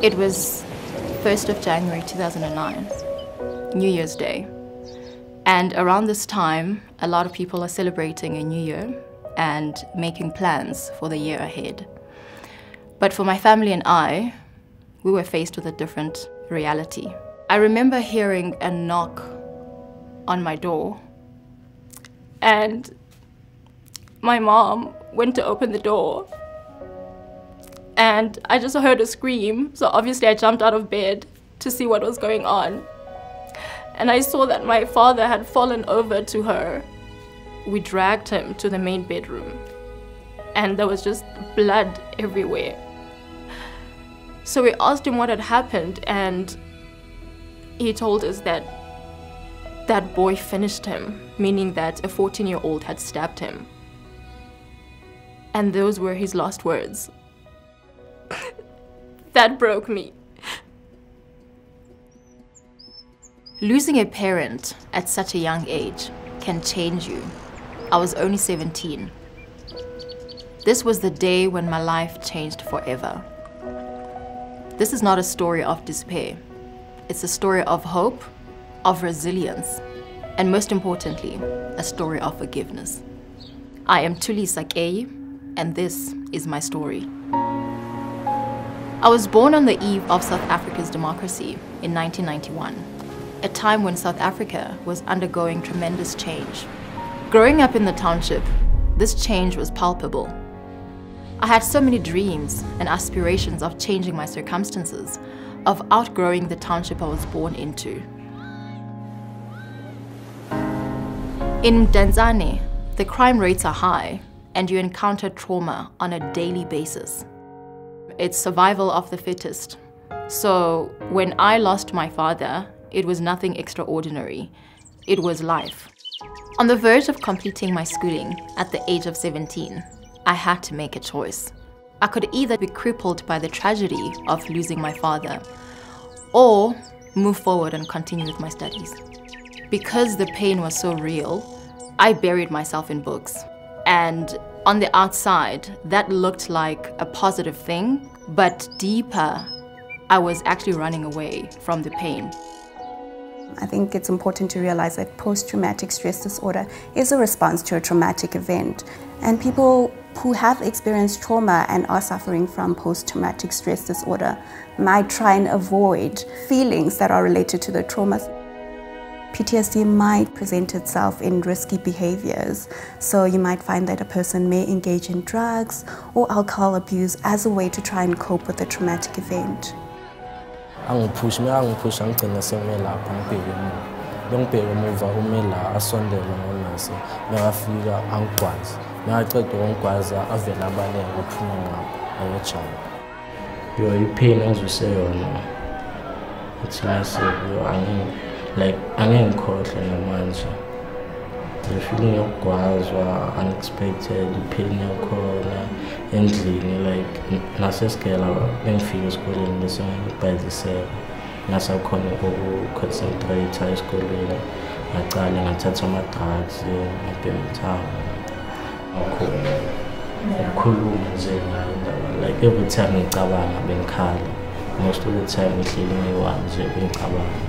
It was 1st of January 2009, New Year's Day. And around this time, a lot of people are celebrating a new year and making plans for the year ahead. But for my family and I, we were faced with a different reality. I remember hearing a knock on my door, and my mom went to open the door, and I just heard a scream. So obviously I jumped out of bed to see what was going on. And I saw that my father had fallen over to her. We dragged him to the main bedroom, and there was just blood everywhere. So we asked him what had happened, and he told us that that boy finished him, meaning that a 14-year-old had stabbed him. And those were his last words. That broke me. Losing a parent at such a young age can change you. I was only 17. This was the day when my life changed forever. This is not a story of despair. It's a story of hope, of resilience, and most importantly, a story of forgiveness. I am Thulisa, KEYI, and this is my story. I was born on the eve of South Africa's democracy in 1991, a time when South Africa was undergoing tremendous change. Growing up in the township, this change was palpable. I had so many dreams and aspirations of changing my circumstances, of outgrowing the township I was born into. In Danzane, the crime rates are high, and you encounter trauma on a daily basis. It's survival of the fittest. So when I lost my father, it was nothing extraordinary. It was life. On the verge of completing my schooling at the age of 17, I had to make a choice. I could either be crippled by the tragedy of losing my father, or move forward and continue with my studies. Because the pain was so real, I buried myself in books. And on the outside, that looked like a positive thing, but deeper, I was actually running away from the pain. I think it's important to realize that post-traumatic stress disorder is a response to a traumatic event. And people who have experienced trauma and are suffering from post-traumatic stress disorder might try and avoid feelings that are related to the trauma. PTSD might present itself in risky behaviors. So you might find that a person may engage in drugs or alcohol abuse as a way to try and cope with the traumatic event. Angipush angigcina sengimelapha ngibheke emuva umela asondela ngonasi ngafika angikwazi ngaqeda ukungikwaza avela abanele baphuma ngapha ayejama yo ipain engizuseyona it's like angengikhohle namanje the feeling yokugwazwa unexpected ipain yakhona endlini like nasesikela bengifika esikoleni bese ngibhayiziseka ngasakhona ukuconcentrate esikoleni ngaqala ngathatha ama-drugs ngibhemthanga ukukhuluma nje ngayo like every time ngicabanga bengikhala most of the time ngihleli ngiyi-one nje bengicabanga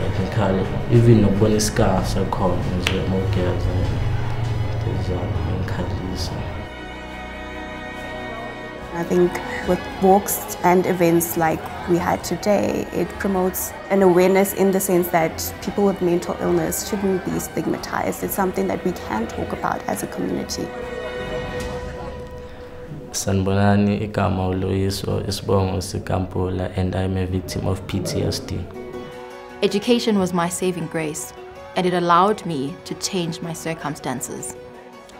like ngikhala even nokubona isikar sakhona nje mogeza ngikhalisa. I think with walks and events like we had today, it promotes an awareness in the sense that people with mental illness shouldn't be stigmatized. It's something that we can talk about as a community. Sanibonani, igama uLoyiso isibongo sikaMpula, and I'm a victim of PTSD. Education was my saving grace, and it allowed me to change my circumstances.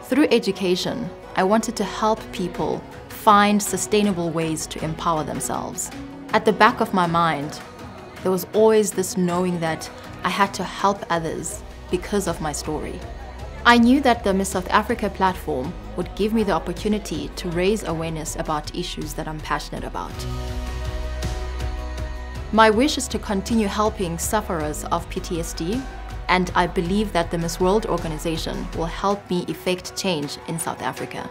Through education, I wanted to help people find sustainable ways to empower themselves. At the back of my mind, there was always this knowing that I had to help others because of my story. I knew that the Miss South Africa platform would give me the opportunity to raise awareness about issues that I'm passionate about. My wish is to continue helping sufferers of PTSD, and I believe that the Miss World organization will help me effect change in South Africa.